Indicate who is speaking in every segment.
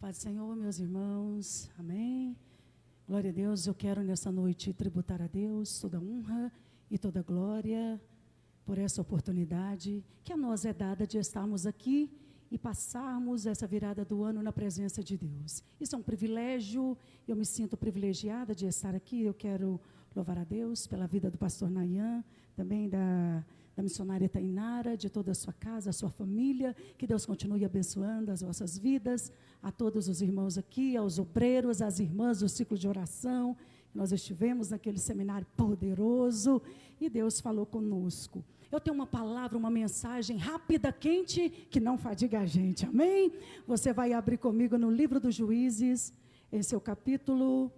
Speaker 1: paz do Senhor, meus irmãos, amém? Glória a Deus, eu quero nessa noite tributar a Deus toda honra e toda glória por essa oportunidade que a nós é dada de estarmos aqui e passarmos essa virada do ano na presença de Deus. Isso é um privilégio, eu me sinto privilegiada de estar aqui. Eu quero louvar a Deus pela vida do pastor Nayan, também da missionária Tainara, de toda a sua casa, a sua família, que Deus continue abençoando as vossas vidas, a todos os irmãos aqui, aos obreiros, às irmãs do ciclo de oração. Nós estivemos naquele seminário poderoso e Deus falou conosco. Eu tenho uma palavra, uma mensagem rápida, quente, que não fadiga a gente, amém? Você vai abrir comigo no livro dos Juízes, em seu capítulo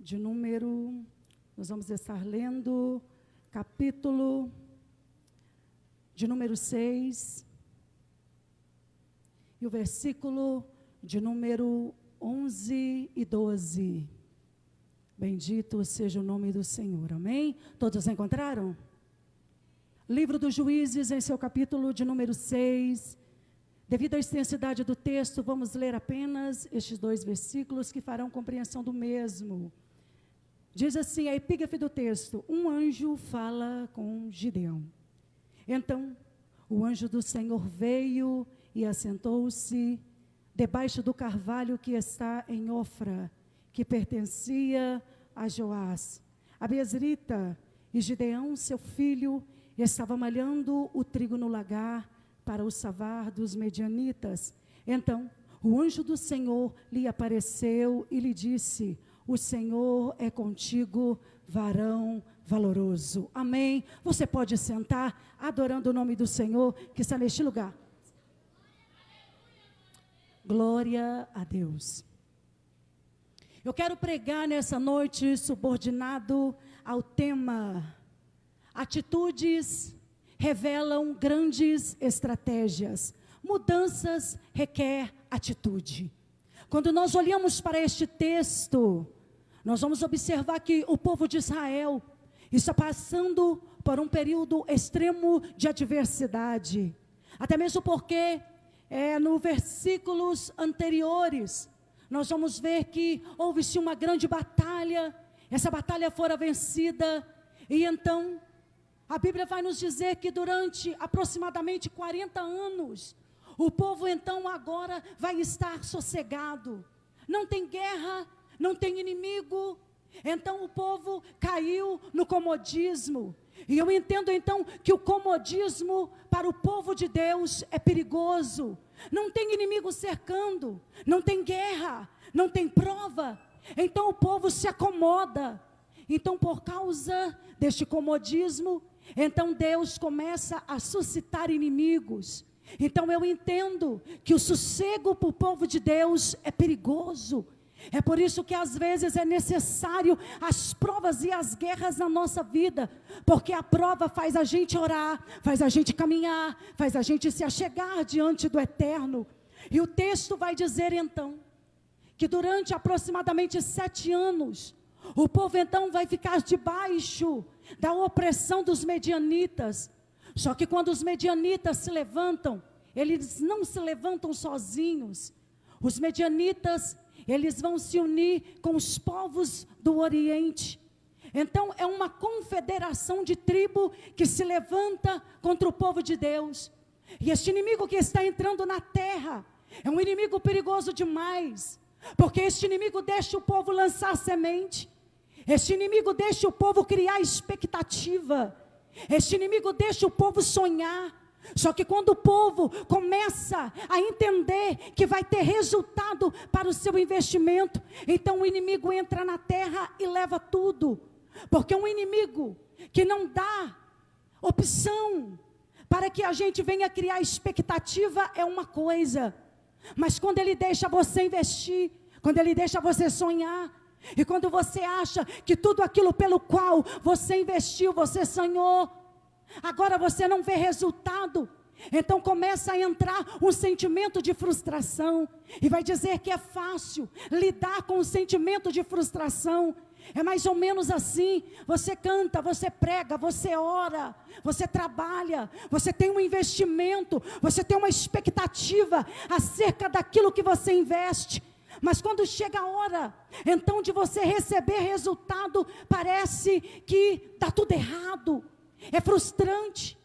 Speaker 1: de número, nós vamos estar lendo capítulo de número 6, e o versículo de número 11 e 12. Bendito seja o nome do Senhor, amém? Todos encontraram? Livro dos Juízes, em seu capítulo de número 6, devido à extensidade do texto, vamos ler apenas estes 2 versículos que farão compreensão do mesmo. Diz assim, a epígrafe do texto: um anjo fala com Gideão. Então, o anjo do Senhor veio e assentou-se debaixo do carvalho que está em Ofra, que pertencia a Joás, a Besrita, e Gideão, seu filho, estava malhando o trigo no lagar para o savar dos medianitas. Então, o anjo do Senhor lhe apareceu e lhe disse: o Senhor é contigo, varão valoroso. Amém? Você pode sentar, adorando o nome do Senhor, que está neste lugar. Glória a Deus. Eu quero pregar nessa noite subordinado ao tema: atitudes revelam grandes estratégias. Mudanças requer atitude. Quando nós olhamos para este texto, nós vamos observar que o povo de Israel está passando por um período extremo de adversidade. Até mesmo porque, nos versículos anteriores, nós vamos ver que houve-se uma grande batalha, essa batalha fora vencida, e então, a Bíblia vai nos dizer que durante aproximadamente 40 anos, o povo então agora vai estar sossegado, não tem guerra, não tem inimigo. Então o povo caiu no comodismo, e eu entendo então que o comodismo para o povo de Deus é perigoso. Não tem inimigo cercando, não tem guerra, não tem prova, então o povo se acomoda. Então, por causa deste comodismo, então Deus começa a suscitar inimigos. Então eu entendo que o sossego para o povo de Deus é perigoso. É por isso que às vezes é necessário as provas e as guerras na nossa vida, porque a prova faz a gente orar, faz a gente caminhar, faz a gente se achegar diante do Eterno. E o texto vai dizer então, que durante aproximadamente 7 anos, o povo então vai ficar debaixo da opressão dos medianitas. Só que quando os medianitas se levantam, eles não se levantam sozinhos. Os medianitas, eles vão se unir com os povos do Oriente. Então é uma confederação de tribo que se levanta contra o povo de Deus. E este inimigo que está entrando na terra é um inimigo perigoso demais, porque este inimigo deixa o povo lançar semente, este inimigo deixa o povo criar expectativa, este inimigo deixa o povo sonhar. Só que quando o povo começa a entender que vai ter resultado para o seu investimento, então o inimigo entra na terra e leva tudo. Porque um inimigo que não dá opção para que a gente venha criar expectativa é uma coisa, mas quando ele deixa você investir, quando ele deixa você sonhar, e quando você acha que tudo aquilo pelo qual você investiu, você sonhou, agora você não vê resultado, então começa a entrar um sentimento de frustração, e vai dizer que é fácil lidar com o sentimento de frustração. É mais ou menos assim, você canta, você prega, você ora, você trabalha, você tem um investimento, você tem uma expectativa acerca daquilo que você investe. Mas quando chega a hora, então de você receber resultado, parece que está tudo errado, é frustrante.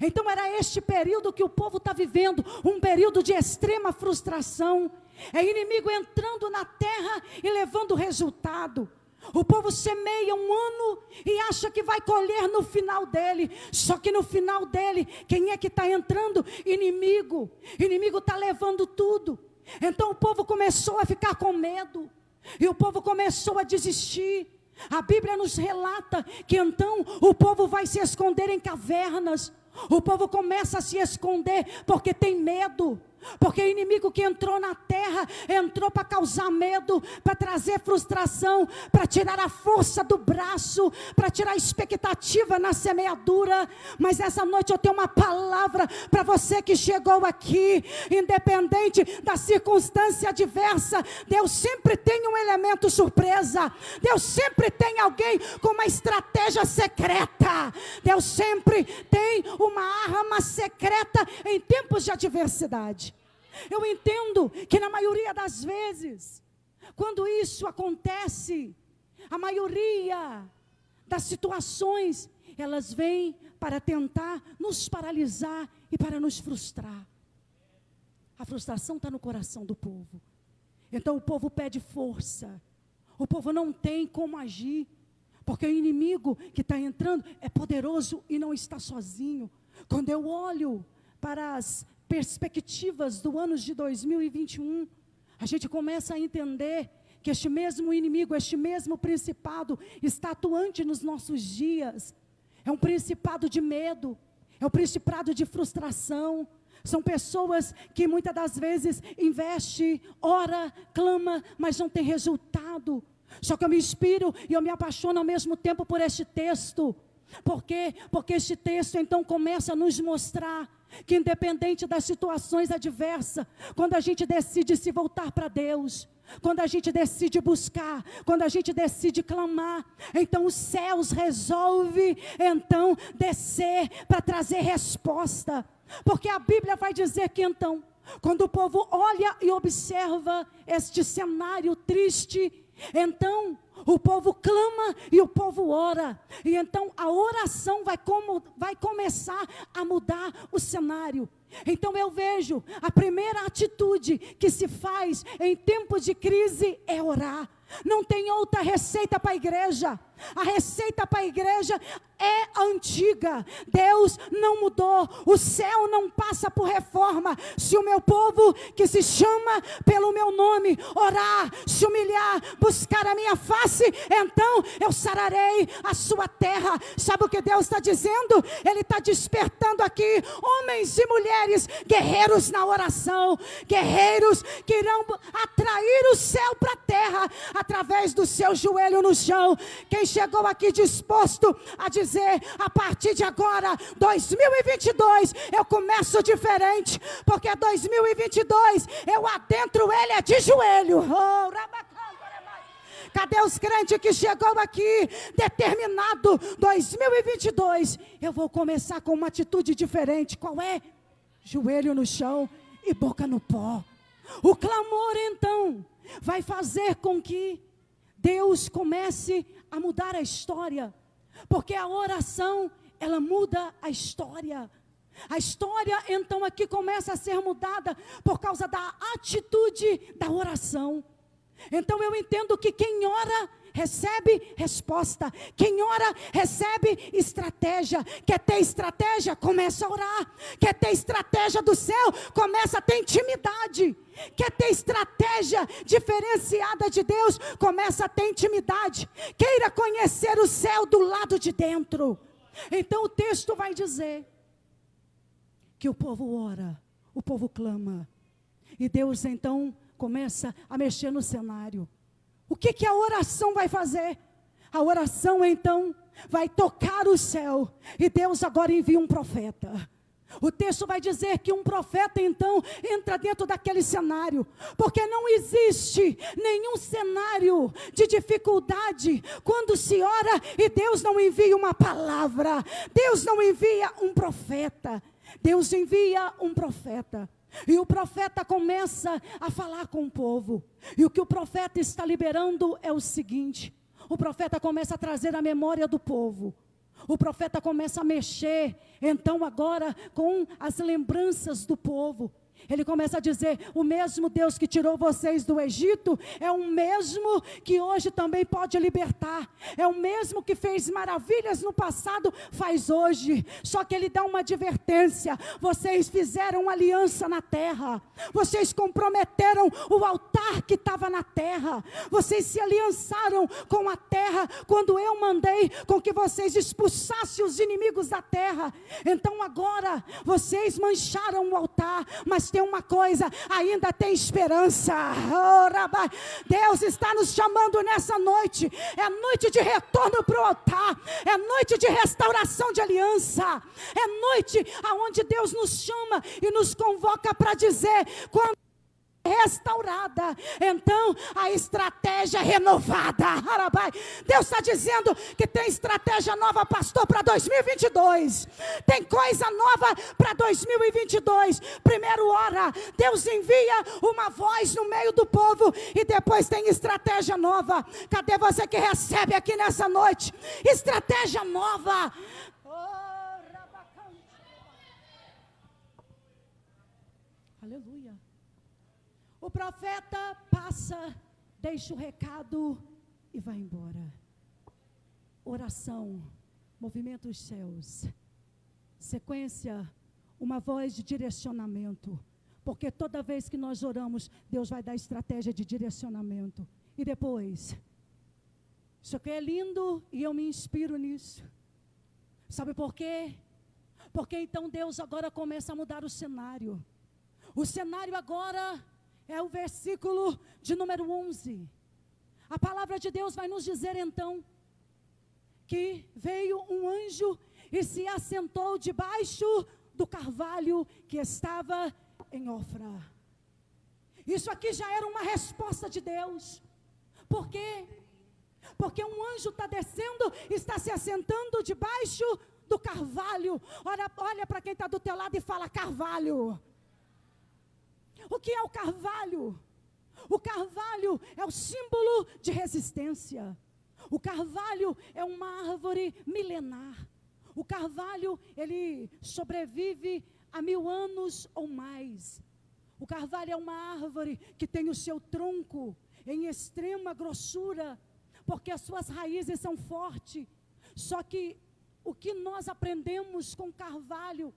Speaker 1: Então era este período que o povo está vivendo, um período de extrema frustração. É inimigo entrando na terra e levando resultado. O povo semeia um ano e acha que vai colher no final dele. Só que no final dele, quem é que está entrando? Inimigo. Inimigo está levando tudo. Então o povo começou a ficar com medo. E o povo começou a desistir. A Bíblia nos relata que então o povo vai se esconder em cavernas. O povo começa a se esconder porque tem medo. Porque o inimigo que entrou na terra, entrou para causar medo, para trazer frustração, para tirar a força do braço, para tirar a expectativa na semeadura. Mas essa noite eu tenho uma palavra para você que chegou aqui, independente da circunstância adversa, Deus sempre tem um elemento surpresa, Deus sempre tem alguém com uma estratégia secreta, Deus sempre tem uma arma secreta em tempos de adversidade. Eu entendo que na maioria das vezes, quando isso acontece, a maioria das situações, elas vêm para tentar nos paralisar e para nos frustrar. A frustração está no coração do povo. Então o povo pede força. O povo não tem como agir, porque o inimigo que está entrando é poderoso e não está sozinho. Quando eu olho para as perspectivas do ano de 2021, a gente começa a entender que este mesmo inimigo, este mesmo principado está atuante nos nossos dias. É um principado de medo, é um principado de frustração. São pessoas que muitas das vezes investem, ora, clama, mas não tem resultado. Só que eu me inspiro e eu me apaixono ao mesmo tempo por este texto. Por quê? Porque este texto então começa a nos mostrar que independente das situações adversas, quando a gente decide se voltar para Deus, quando a gente decide buscar, quando a gente decide clamar, então os céus resolvem então descer para trazer resposta. Porque a Bíblia vai dizer que então, quando o povo olha e observa este cenário triste, então o povo clama e o povo ora. E então a oração vai começar a mudar o cenário. Então eu vejo, a primeira atitude que se faz em tempos de crise é orar. Não tem outra receita para a igreja. A receita para a igreja é antiga. Deus não mudou. O céu não passa por reforma. Se o meu povo, que se chama pelo meu nome, orar, se humilhar, buscar a minha face, então eu sararei a sua terra. Sabe o que Deus está dizendo? Ele está despertando aqui homens e mulheres, guerreiros na oração, guerreiros que irão atrair o céu para a terra através do seu joelho no chão. Quem chegou aqui disposto a dizer, a partir de agora, 2022, eu começo diferente, porque 2022, eu adentro ele é de joelho. Cadê os crentes que chegou aqui, determinado, 2022, eu vou começar com uma atitude diferente. Qual é? Joelho no chão e boca no pó. O clamor então vai fazer com que Deus comece a mudar a história, porque a oração, ela muda a história. A história então aqui começa a ser mudada por causa da atitude da oração. Então eu entendo que quem ora recebe resposta, quem ora recebe estratégia. Quer ter estratégia? Começa a orar. Quer ter estratégia do céu? Começa a ter intimidade. Quer ter estratégia diferenciada de Deus? Começa a ter intimidade. Queira conhecer o céu do lado de dentro. Então o texto vai dizer que o povo ora, o povo clama, e Deus então começa a mexer no cenário. O que a oração vai fazer? A oração então vai tocar o céu, e Deus agora envia um profeta. O texto vai dizer que um profeta então entra dentro daquele cenário, porque não existe nenhum cenário de dificuldade quando se ora e Deus não envia uma palavra, Deus não envia um profeta, Deus envia um profeta. E o profeta começa a falar com o povo, e o que o profeta está liberando é o seguinte: o profeta começa a trazer a memória do povo. O profeta começa a mexer, então agora, com as lembranças do povo. Ele começa a dizer: o mesmo Deus que tirou vocês do Egito, é o mesmo que hoje também pode libertar. É o mesmo que fez maravilhas no passado, faz hoje. Só que ele dá uma advertência: vocês fizeram aliança na terra. Vocês comprometeram o altar que estava na terra. Vocês se aliançaram com a terra, quando eu mandei com que vocês expulsassem os inimigos da terra. Então agora, vocês mancharam o altar, mas tem uma coisa, ainda tem esperança. Deus está nos chamando nessa noite. É noite de retorno para o altar, é noite de restauração de aliança, é noite aonde Deus nos chama e nos convoca para dizer: quando restaurada, então a estratégia renovada. Deus está dizendo que tem estratégia nova, pastor, para 2022. Tem coisa nova para 2022. Primeiro ora, Deus envia uma voz no meio do povo, e depois tem estratégia nova. Cadê você que recebe aqui nessa noite? Estratégia nova. Aleluia. O profeta passa, deixa o recado e vai embora. Oração, movimento dos céus. Sequência, uma voz de direcionamento. Porque toda vez que nós oramos, Deus vai dar estratégia de direcionamento. E depois, isso aqui é lindo e eu me inspiro nisso. Sabe por quê? Porque então Deus agora começa a mudar o cenário. O cenário agora é o versículo de número 11. A palavra de Deus vai nos dizer então que veio um anjo e se assentou debaixo do carvalho que estava em Ofra. Isso aqui já era uma resposta de Deus. Por quê? Porque um anjo está descendo, está se assentando debaixo do carvalho. Olha para quem está do teu lado e fala: carvalho. O que é o carvalho? O carvalho é o símbolo de resistência. O carvalho é uma árvore milenar. O carvalho, ele sobrevive a 1000 anos ou mais. O carvalho é uma árvore que tem o seu tronco em extrema grossura, porque as suas raízes são fortes. Só que o que nós aprendemos com o carvalho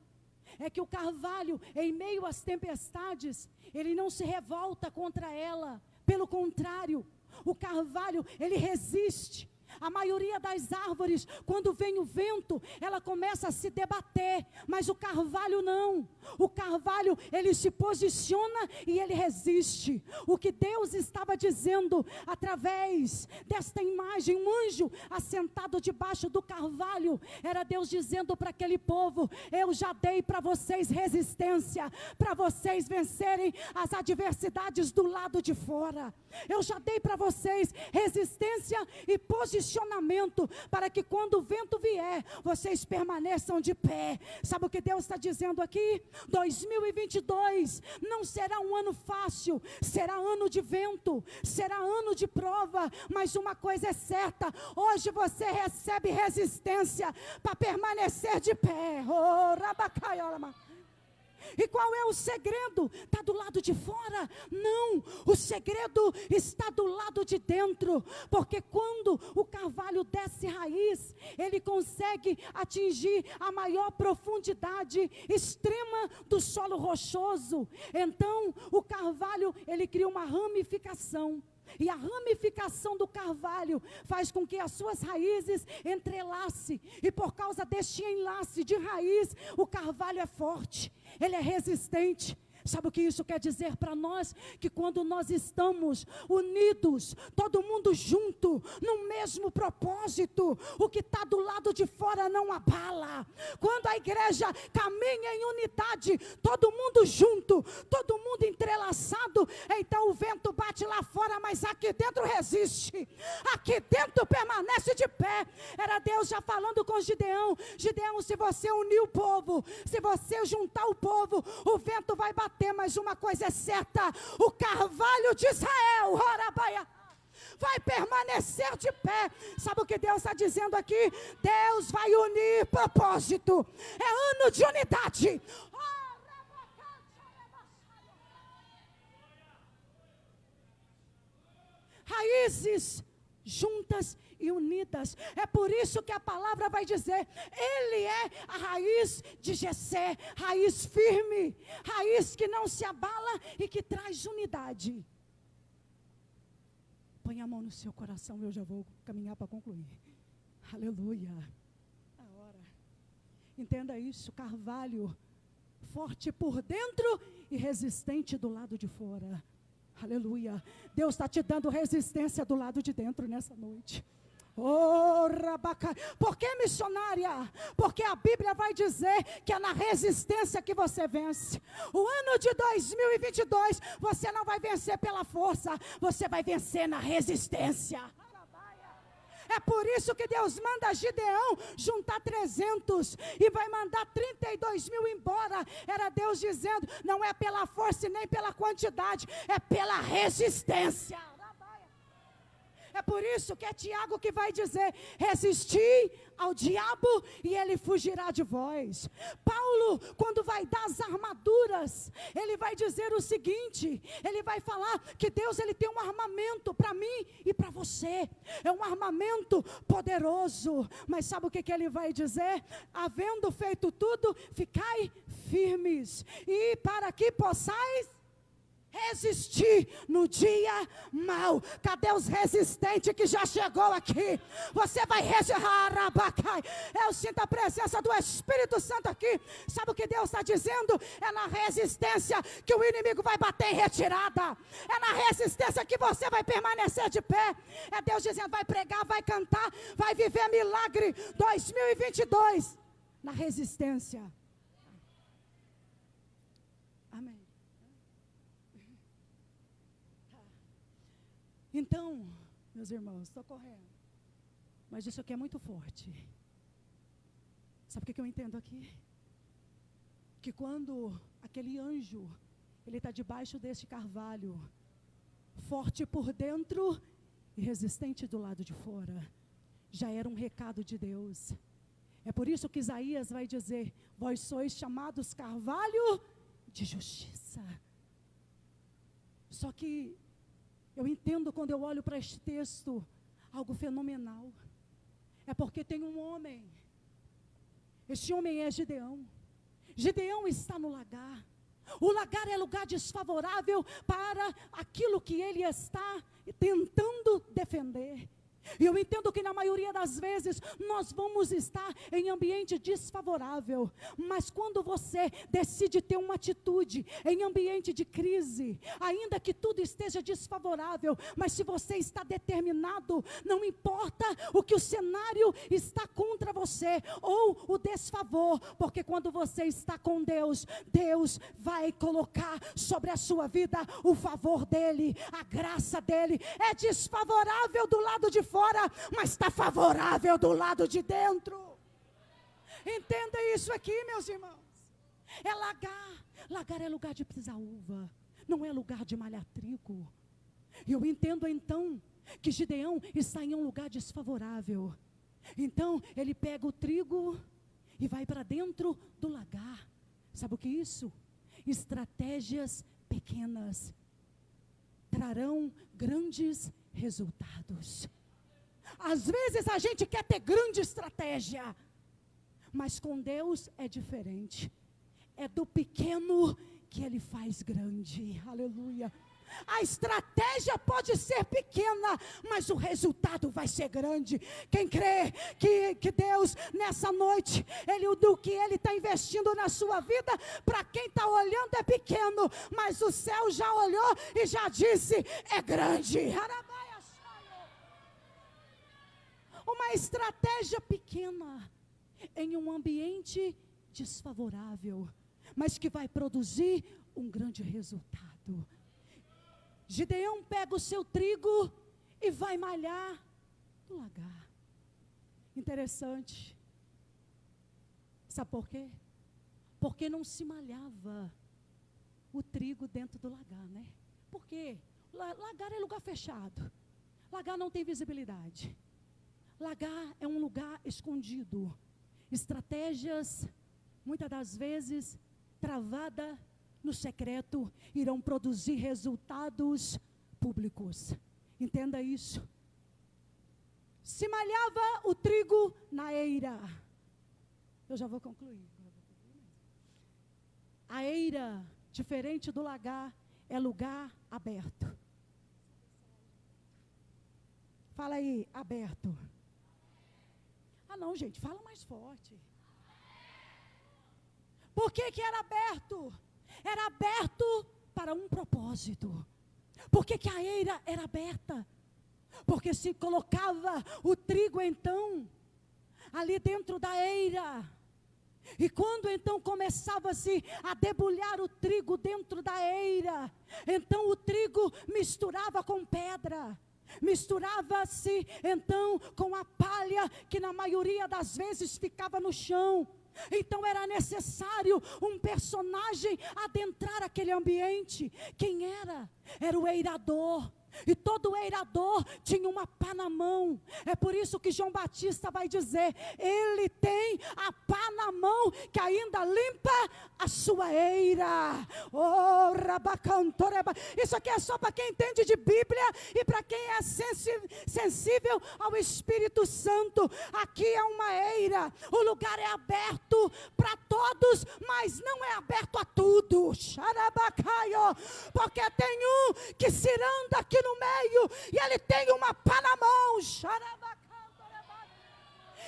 Speaker 1: é que o carvalho, em meio às tempestades, ele não se revolta contra ela. Pelo contrário, o carvalho, ele resiste. A maioria das árvores, quando vem o vento, ela começa a se debater, mas o carvalho não. O carvalho, ele se posiciona e ele resiste. O que Deus estava dizendo através desta imagem, um anjo assentado debaixo do carvalho, era Deus dizendo para aquele povo: eu já dei para vocês resistência, para vocês vencerem as adversidades do lado de fora. Eu já dei para vocês resistência e posicionamento, para que quando o vento vier, vocês permaneçam de pé. Sabe o que Deus está dizendo aqui? 2022 não será um ano fácil, será ano de vento, será ano de prova, mas uma coisa é certa: hoje você recebe resistência para permanecer de pé. E qual é o segredo? Está do lado de fora? Não, o segredo está do lado de dentro, porque quando o carvalho desce raiz, ele consegue atingir a maior profundidade extrema do solo rochoso. Então o carvalho, ele cria uma ramificação. E a ramificação do carvalho faz com que as suas raízes entrelacem. E por causa deste enlace de raiz, o carvalho é forte, ele é resistente. Sabe o que isso quer dizer para nós? Que quando nós estamos unidos, todo mundo junto, no mesmo propósito, o que está do lado de fora não abala. Quando a igreja caminha em unidade, todo mundo junto, todo mundo entrelaçado, então o vento bate lá fora, mas aqui dentro resiste, aqui dentro permanece de pé. Era Deus já falando com Gideão: Gideão, se você unir o povo, se você juntar o povo, o vento vai bater, mas uma coisa é certa: o carvalho de Israel, Horabaia, vai permanecer de pé. Sabe o que Deus está dizendo aqui? Deus vai unir propósito, é ano de unidade. Raízes juntas e unidas. É por isso que a palavra vai dizer: ele é a raiz de Jessé, raiz firme, raiz que não se abala e que traz unidade. Põe a mão no seu coração, eu já vou caminhar para concluir. Aleluia. Agora, entenda isso: carvalho forte por dentro e resistente do lado de fora. Aleluia. Deus está te dando resistência do lado de dentro nessa noite. Oh, Rabacai. Por que, missionária? Porque a Bíblia vai dizer que é na resistência que você vence. O ano de 2022, você não vai vencer pela força, você vai vencer na resistência. É por isso que Deus manda Gideão juntar 300 e vai mandar 32 mil embora. Era Deus dizendo: não é pela força e nem pela quantidade, é pela resistência. É por isso que é Tiago que vai dizer: resisti ao diabo e ele fugirá de vós. Paulo, quando vai dar as armaduras, ele vai dizer o seguinte: ele vai falar que Deus, ele tem um armamento para mim e para você, é um armamento poderoso. Mas sabe o que ele vai dizer? Havendo feito tudo, ficai firmes, e para que possais resistir no dia mau. Cadê os resistentes que já chegou aqui? Você vai resistir. Eu sinto a presença do Espírito Santo aqui. Sabe o que Deus está dizendo? É na resistência que o inimigo vai bater em retirada. É na resistência que você vai permanecer de pé. É Deus dizendo: vai pregar, vai cantar, vai viver milagre 2022 na resistência. Amém. Então, meus irmãos, estou correndo, mas isso aqui é muito forte. Sabe o que eu entendo aqui? Que quando aquele anjo, ele está debaixo deste carvalho, forte por dentro e resistente do lado de fora, já era um recado de Deus. É por isso que Isaías vai dizer: vós sois chamados carvalho de justiça. Só que eu entendo, quando eu olho para este texto, algo fenomenal. É porque tem um homem. Este homem é Gideão. Gideão está no lagar. O lagar é lugar desfavorável para aquilo que ele está tentando defender. E eu entendo que na maioria das vezes nós vamos estar em ambiente desfavorável, mas quando você decide ter uma atitude em ambiente de crise, ainda que tudo esteja desfavorável, mas se você está determinado, não importa o que o cenário está contra você, ou o desfavor, porque quando você está com Deus, Deus vai colocar sobre a sua vida o favor dele, a graça dele. É desfavorável do lado de fora, mas está favorável do lado de dentro. Entenda isso aqui, meus irmãos. É lagar. Lagar é lugar de pisar uva, não é lugar de malhar trigo. E eu entendo então que Gideão está em um lugar desfavorável. Então ele pega o trigo e vai para dentro do lagar. Sabe o que é isso? Estratégias pequenas trarão grandes resultados. Às vezes a gente quer ter grande estratégia, mas com Deus é diferente. É do pequeno que Ele faz grande. Aleluia. A estratégia pode ser pequena, mas o resultado vai ser grande. Quem crê que Deus, nessa noite, do que Ele está investindo na sua vida, para quem está olhando é pequeno, mas o céu já olhou e já disse, é grande. Uma estratégia pequena, em um ambiente desfavorável, mas que vai produzir um grande resultado. Gideão pega o seu trigo e vai malhar no lagar. Interessante. Sabe por quê? Porque não se malhava o trigo dentro do lagar, né? Por quê? Lagar é lugar fechado. Lagar não tem visibilidade. Lagar é um lugar escondido. Estratégias, muitas das vezes, travada no secreto, irão produzir resultados públicos. Entenda isso. Se malhava o trigo na eira. Eu já vou concluir. A eira, diferente do lagar, é lugar aberto. Fala aí, aberto. Ah não, gente, fala mais forte. Por que era aberto? Era aberto para um propósito. Por que a eira era aberta? Porque se colocava o trigo então, ali dentro da eira. E quando então começava-se a debulhar o trigo dentro da eira, então o trigo misturava com pedra. Misturava-se então com a palha que na maioria das vezes ficava no chão. Então era necessário um personagem adentrar aquele ambiente. Quem era? Era o eirador. E todo eirador tinha uma pá na mão. É por isso que João Batista vai dizer, ele tem a pá na mão que ainda limpa a sua eira. Oh, rabacantoreba. Isso aqui é só para quem entende de Bíblia e para quem é sensível ao Espírito Santo. Aqui é uma eira. O lugar é aberto para todos, mas não é aberto a tudo. Xarabacaio. Porque tem um que ciranda aqui no meio, e ele tem uma pá na mão.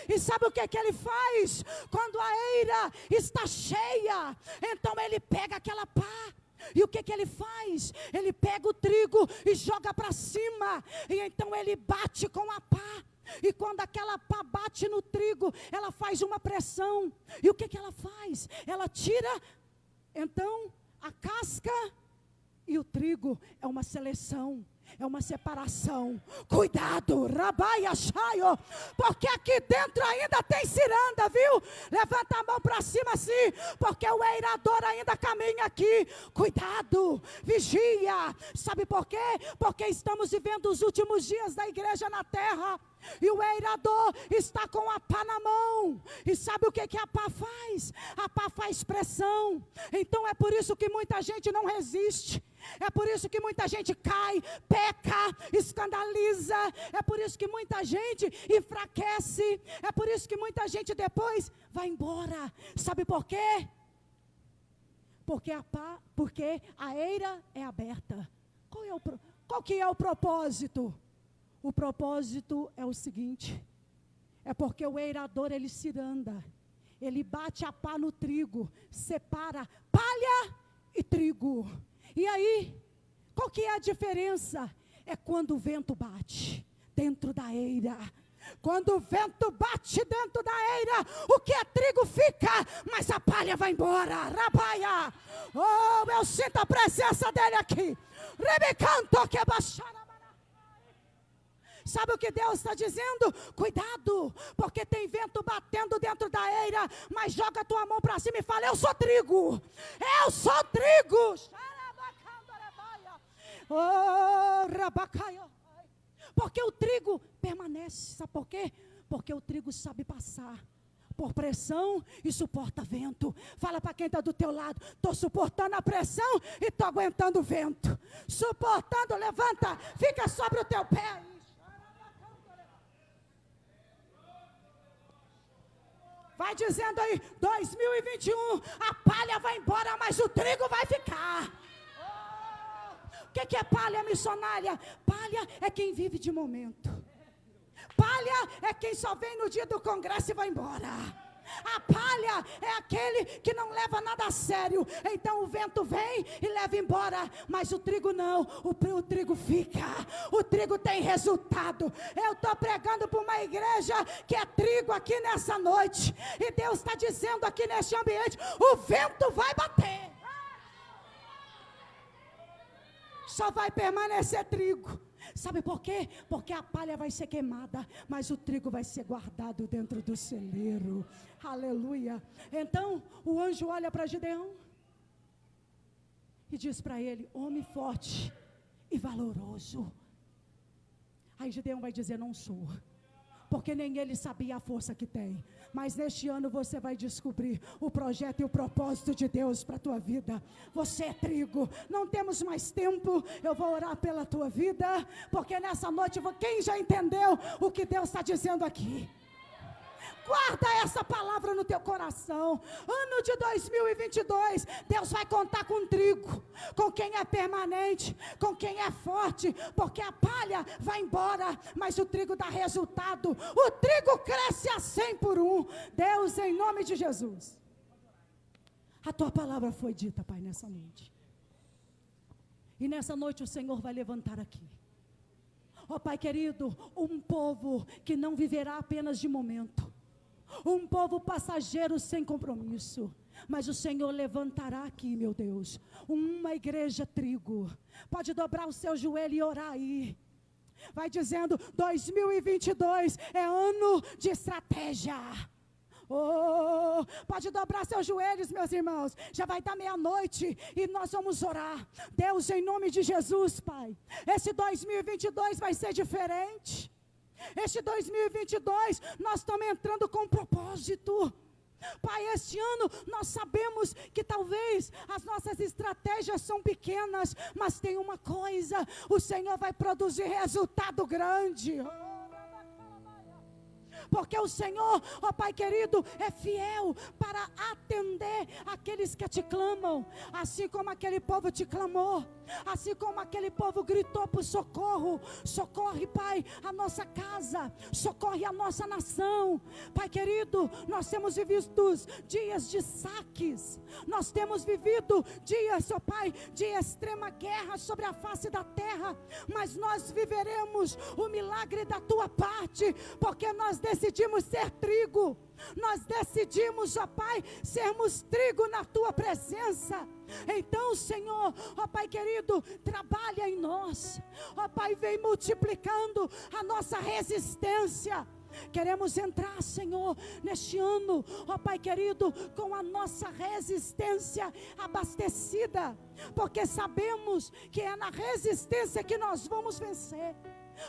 Speaker 1: E sabe o que ele faz? Quando a eira está cheia, então ele pega aquela pá. E o que ele faz? Ele pega o trigo e joga para cima. E então ele bate com a pá. E quando aquela pá bate no trigo, ela faz uma pressão. E o que ela faz? Ela tira, então, a casca. E o trigo é uma seleção. É uma separação. Cuidado, rabaia chaio, porque aqui dentro ainda tem ciranda, viu? Levanta a mão para cima assim, porque o eirador ainda caminha aqui. Cuidado, vigia. Sabe por quê? Porque estamos vivendo os últimos dias da igreja na terra. E o eirador está com a pá na mão. E sabe o que a pá faz? A pá faz pressão. Então é por isso que muita gente não resiste. É por isso que muita gente cai, peca, escandaliza. É por isso que muita gente enfraquece. É por isso que muita gente depois vai embora. Sabe por quê? Porque a eira é aberta. Qual que é o propósito? O propósito é o seguinte, é porque o eirador ele ciranda, ele bate a pá no trigo, separa palha e trigo. E aí, qual que é a diferença? É quando o vento bate dentro da eira. Quando o vento bate dentro da eira, o que é trigo fica, mas a palha vai embora. Rabaia, oh, eu sinto a presença dele aqui. Rebecanto que baixara. Sabe o que Deus está dizendo? Cuidado, porque tem vento batendo dentro da eira, mas joga a tua mão para cima e fala, eu sou trigo, eu sou trigo. Porque o trigo permanece, sabe por quê? Porque o trigo sabe passar por pressão e suporta vento. Fala para quem está do teu lado, estou suportando a pressão e estou aguentando o vento. Suportando, levanta, fica sobre o teu pé aí. Vai dizendo aí, 2021, a palha vai embora, mas o trigo vai ficar. O que é palha missionária? Palha é quem vive de momento. Palha é quem só vem no dia do congresso e vai embora. A palha é aquele que não leva nada a sério. Então o vento vem e leva embora, mas o trigo não, o trigo fica. O trigo tem resultado. Eu estou pregando para uma igreja que é trigo aqui nessa noite, e Deus está dizendo aqui neste ambiente: o vento vai bater, só vai permanecer trigo. Sabe por quê? Porque a palha vai ser queimada, mas o trigo vai ser guardado dentro do celeiro. Aleluia. Então o anjo olha para Gideão e diz para ele: homem forte e valoroso. Aí Gideão vai dizer: não sou, porque nem ele sabia a força que tem. Mas neste ano você vai descobrir o projeto e o propósito de Deus para a tua vida. Você é trigo. Não temos mais tempo. Eu vou orar pela tua vida, porque nessa noite, quem já entendeu o que Deus está dizendo aqui? Guarda essa palavra no teu coração. Ano de 2022, Deus vai contar com trigo, com quem é permanente, com quem é forte, porque a palha vai embora, mas o trigo dá resultado. O trigo cresce a 100 por 1. Deus, em nome de Jesus, a tua palavra foi dita, Pai, nessa noite. E nessa noite o Senhor vai levantar aqui, ó Pai querido, um povo que não viverá apenas de momento, um povo passageiro sem compromisso, mas o Senhor levantará aqui, meu Deus, uma igreja trigo. Pode dobrar o seu joelho e orar aí. Vai dizendo: 2022 é ano de estratégia. Oh, pode dobrar seus joelhos, meus irmãos. Já vai dar meia-noite e nós vamos orar. Deus, em nome de Jesus, Pai, esse 2022 vai ser diferente. Este 2022 nós estamos entrando com propósito. Pai, este ano nós sabemos que talvez as nossas estratégias são pequenas, mas tem uma coisa: o Senhor vai produzir resultado grande. Porque o Senhor, ó Pai querido, é fiel para atender aqueles que te clamam, assim como aquele povo te clamou, assim como aquele povo gritou por socorro. Socorre, Pai, a nossa casa, socorre a nossa nação. Pai querido, nós temos vivido dias de saques, nós temos vivido dias, ó Pai, de extrema guerra sobre a face da terra, mas nós viveremos o milagre da tua parte, porque nós decidimos ser trigo. Nós decidimos, ó Pai, sermos trigo na tua presença. Então, Senhor, ó Pai querido, trabalha em nós. Ó Pai, vem multiplicando a nossa resistência. Queremos entrar, Senhor, neste ano, ó Pai querido, com a nossa resistência abastecida, porque sabemos que é na resistência que nós vamos vencer.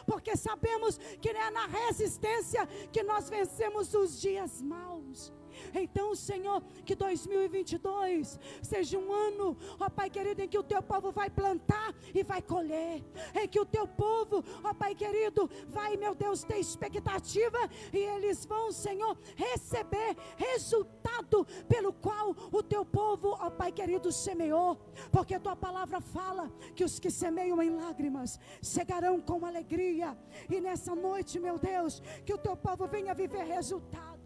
Speaker 1: Porque sabemos que é na resistência que nós vencemos os dias maus. Então, Senhor, que 2022 seja um ano, ó Pai querido, em que o teu povo vai plantar e vai colher, em que o teu povo, ó Pai querido, vai, meu Deus, ter expectativa, e eles vão, Senhor, receber resultado pelo qual o teu povo, ó Pai querido, semeou. Porque a tua palavra fala que os que semeiam em lágrimas cegarão com alegria. E nessa noite, meu Deus, que o teu povo venha viver resultado.